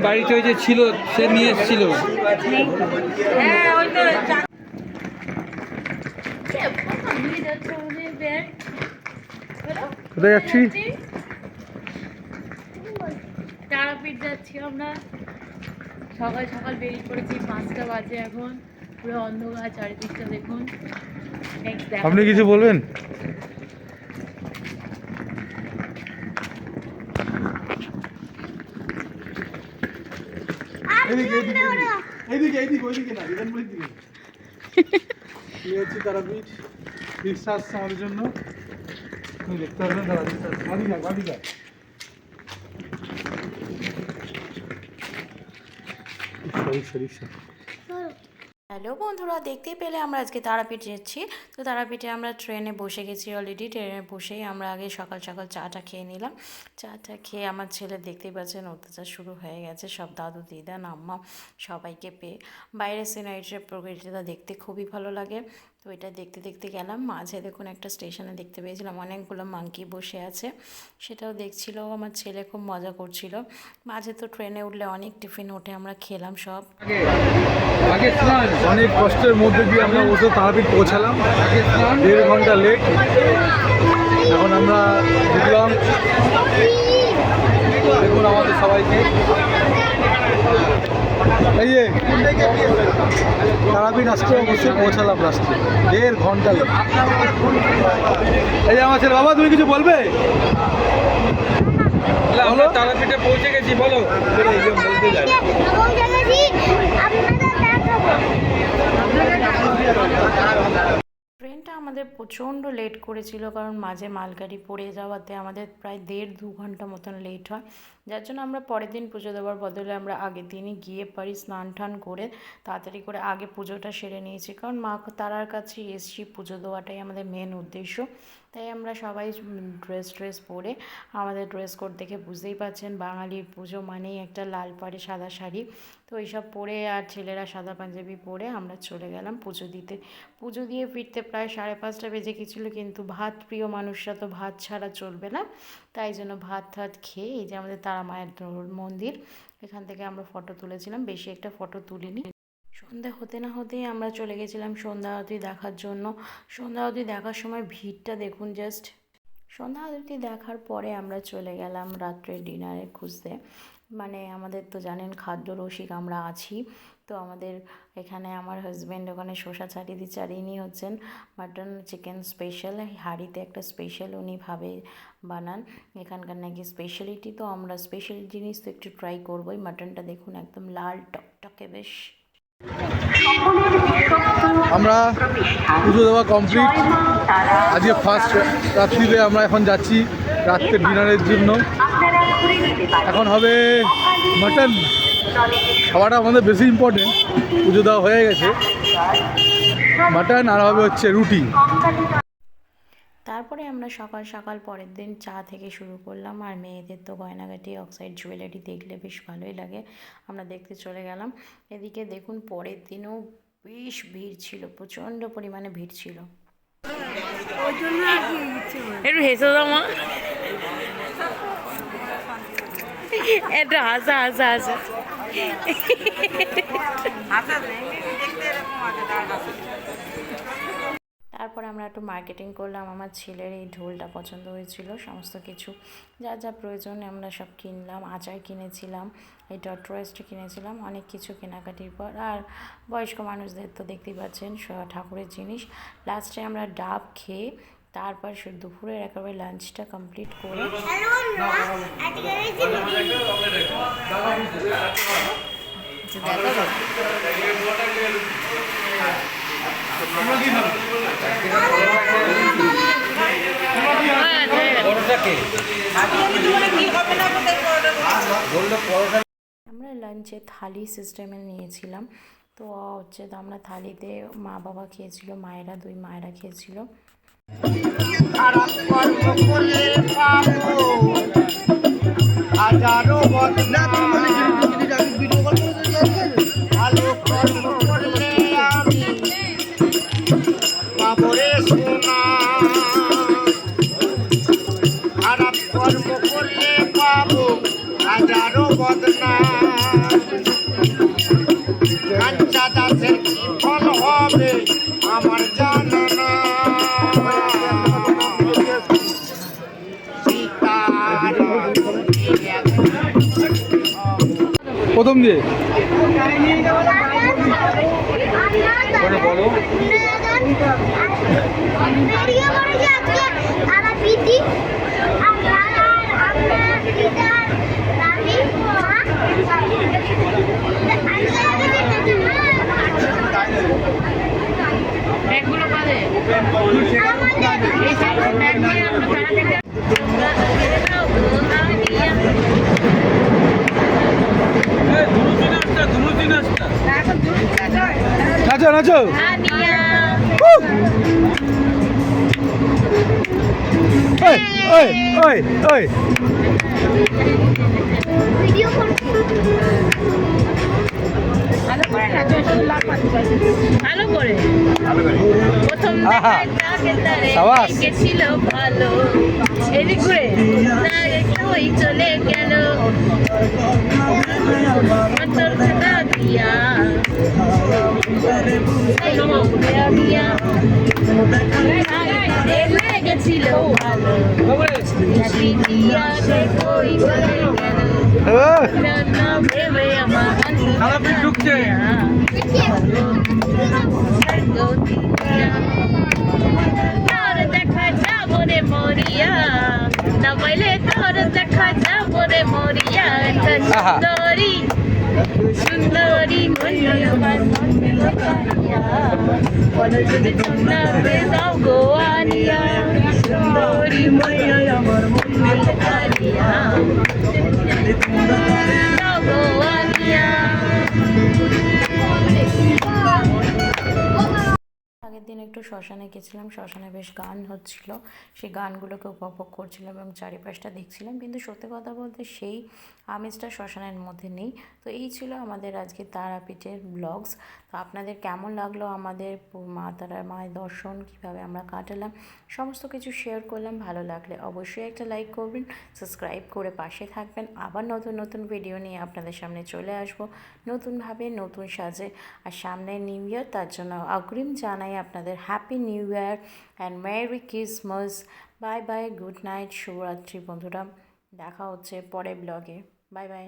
বাড়িতে ওই যে ছিল সে নিয়ে এসেছিল। কোথায় যাচ্ছি? তারাপীঠ যাচ্ছি আমরা। সকাল সকাল বেরিয়ে পড়েছি, 5টা বাজে এখন। পুরো অন্ধকার চারিদিকটা দেখুন। আপনি কিছু বলবেন? তারাপীঠ রিক্সা আসছে আমাদের জন্য, দেখতে পারবেন। হ্যালো বন্ধুরা, দেখতেই পেলে আমরা আজকে তারাপীঠ যাচ্ছি। তো তারাপীঠে আমরা ট্রেনে বসে গেছি অলরেডি। ট্রেনে বসেই আমরা আগে সকাল সকাল চাটা খেয়ে নিলাম। চাটা খেয়ে আমার ছেলে দেখতেই পাচ্ছেন অত্যাচার শুরু হয়ে গেছে, সব দাদু দিদা নাম্মা সবাইকে পেয়ে। বাইরের সিনারিটার প্রকৃতিটা দেখতে খুবই ভালো লাগে। তো এটা দেখতে দেখতে গেলাম। মাঝে দেখুন একটা স্টেশনে দেখতে পেয়েছিলাম অনেকগুলো মাঙ্কি বসে আছে, সেটাও দেখছিল। আমার ছেলে খুব মজা করছিল। মাঝে তো ট্রেনে উঠলে অনেক টিফিন ওঠে, আমরা খেলাম সব। অনেক কষ্টের মধ্যে দিয়ে আমরা বসে তারাপীঠ পৌঁছালাম, 1.5 ঘন্টা লেট। এখন আমরা ঢুকলাম, দেখুন আমাদের সবাইকে। এই যে তারাপীঠ আজকে অবশ্যই পৌঁছালাম রাস্তায়, 1.5 ঘন্টা লেট। এই যে আমার ছেলে, বাবা তুমি কিছু বলবে? আমরা তারাপীঠে পৌঁছে গেছি, বলো। বলতে যাই ট্রেনটা আমাদের প্রচণ্ড লেট করেছিল, কারণ মাঝে মালগাড়ি পড়ে যাওয়াতে আমাদের প্রায় 1.5-2 ঘন্টা মতন লেট হয়। যার জন্য আমরা পরের দিন পুজো দেওয়ার বদলে আমরা আগের দিনই গিয়ে পারি স্নান টান করে তাড়াতাড়ি করে আগে পুজোটা সেরে নিয়েছি, কারণ মা তারার কাছে এসছি, পুজো দেওয়াটাই আমাদের মেন উদ্দেশ্য। তাই আমরা সবাই ড্রেস পরে, আমাদের ড্রেস কোড দেখে বুঝতেই পারছেন বাঙালির পুজো মানেই একটা লাল পাড়ে সাদা শাড়ি। তো এইসব পরে আর ছেলেরা সাদা পাঞ্জাবি পরে আমরা চলে গেলাম পুজো দিতে। পুজো দিয়ে ফিরতে প্রায় 5:30 বেজে গেছিলো, কিন্তু ভাত প্রিয় মানুষরা তো ভাত ছাড়া চলবে না। তাই জন্য ভাত খেয়ে এই যে আমাদের তারা মায়ের মন্দির, এখান থেকে আমরা ফটো তুলেছিলাম, বেশি একটা ফটো তুলিনি। সন্ধ্যা হতে না হতেই আমরা চলে গেছিলাম সন্ধ্যা আরতি দেখার জন্য। সন্ধ্যা আরতি দেখার সময় ভিড়টা দেখুন জাস্ট। সন্ধ্যা আরতি দেখার পরে আমরা চলে গেলাম রাত্রে ডিনারে খুঁজতে। মানে আমাদের তো জানেন খাদ্য রসিক আমরা আছি। তো আমাদের এখানে আমার হাজব্যান্ড ওখানে শসা চারিয়ে নিয়ে হচ্ছেন মাটন চিকেন স্পেশাল, হাঁড়িতে একটা স্পেশাল উনি ভাবে বানান, এখানকার নাকি স্পেশালিটি। তো আমরা স্পেশাল জিনিস তো একটু ট্রাই করবোই। মাটনটা দেখুন একদম লাল টকটকে বেশ। আমরা পুজো দেওয়া কমপ্লিট, আজকে ফার্স্ট রাত্রিতে আমরা এখন যাচ্ছি রাত্রের ডিনারের জন্য। এখন হবে মাটন, খাওয়াটা আমাদের বেশি ইম্পর্টেন্ট। পুজো দেওয়া হয়ে গেছে, মাটন আর হবে হচ্ছে রুটি। তারপরে আমরা সকাল সকাল পরের দিন চা থেকে শুরু করলাম। আর মেয়েদের তো গয়নাগাটি অক্সাইড জুয়েলারি দেখলে বেশ ভালোই লাগে, আমরা দেখতে চলে গেলাম। এদিকে দেখুন পরের দিনও বেশ ভিড় ছিল, প্রচণ্ড পরিমাণে ভিড় ছিল। একটু হেসে দাও মা, একটু হাসা হাসা হাসা। তারপরে আমরা একটু মার্কেটিং করলাম। আমার ছেলের এই ঢোলটা পছন্দ হয়েছিল, সমস্ত কিছু যা যা প্রয়োজন আমরা সব কিনলাম। আচার কিনেছিলাম, এই টর্টয়েসটা কিনেছিলাম, অনেক কিছু কেনাকাটির পর। আর বয়স্ক মানুষদের তো দেখতেই পাচ্ছেন ঠাকুরের জিনিস। লাস্টে আমরা ডাব খেয়ে তারপর দুপুরের একেবারে লাঞ্চটা কমপ্লিট করে আমরা লাঞ্চে থালি সিস্টেমে নিয়েছিলাম। তো হচ্ছে তো আমরা থালিতে মা বাবা খেয়েছিল, মায়েরা 2 মায়েরা খেয়েছিল। খারাপ কর্ম করলে পাবো হাজারো বদনাম। কাঞ্চা দাসের কি ফল হবে আমার জানা না সীতার প্রথম দিয়ে বলো ব্যাগগুলো বাদে এই সাইডে ব্যাগ নিয়ে আমরা নাচো নাচো ওই ওই ওই ওই ভালো করে প্রথম আহা। সাবাস। গেছিল ভালো এদিক ঘুরে না একটুই চলে গেল তোর কথা দিয়া গেছিল ভালো দিয়া কই চলে গেল না ভেবে আমার ঢুকছে তোর দেখা যাবো রে মরিয়া না বলে তোর দেখা যাবো রে মরিয়া সুন্দরী সুন্দরী আমার মনে লগাইয়া বলো যদি তোমরা বেদাও গোয়ানিয়া সুন্দরী মরিয়া আমার মনে লগাইয়া গোয়ানিয়া আগের দিন একটু শ্মশানে গেছিলাম, শ্মশানে বেশ গান হচ্ছিল, সেই গানগুলোকে উপভোগ করছিলাম এবং চারিপাশটা দেখছিলাম, কিন্তু সত্যি কথা বলতে সেই আমেজটা শ্মশানের মধ্যে নেই। তো এই ছিল আমাদের আজকে তারাপীঠের ব্লগস। তো আপনাদের কেমন লাগলো আমাদের মা তারার মায়ের দর্শন, কীভাবে আমরা কাটালাম, সমস্ত কিছু শেয়ার করলাম। ভালো লাগলে অবশ্যই একটা লাইক করবেন, সাবস্ক্রাইব করে পাশে থাকবেন। আবার নতুন নতুন ভিডিও নিয়ে আপনাদের সামনে চলে আসবো নতুনভাবে, নতুন সাজে। আর সামনে নিউ ইয়ার, তার জন্য অগ্রিম জানাই আপনাদের happy new year and merry Christmas. Bye bye, good night, শুভরাত্রি বন্ধুরা। দেখা হচ্ছে পরের ব্লগে। Bye bye.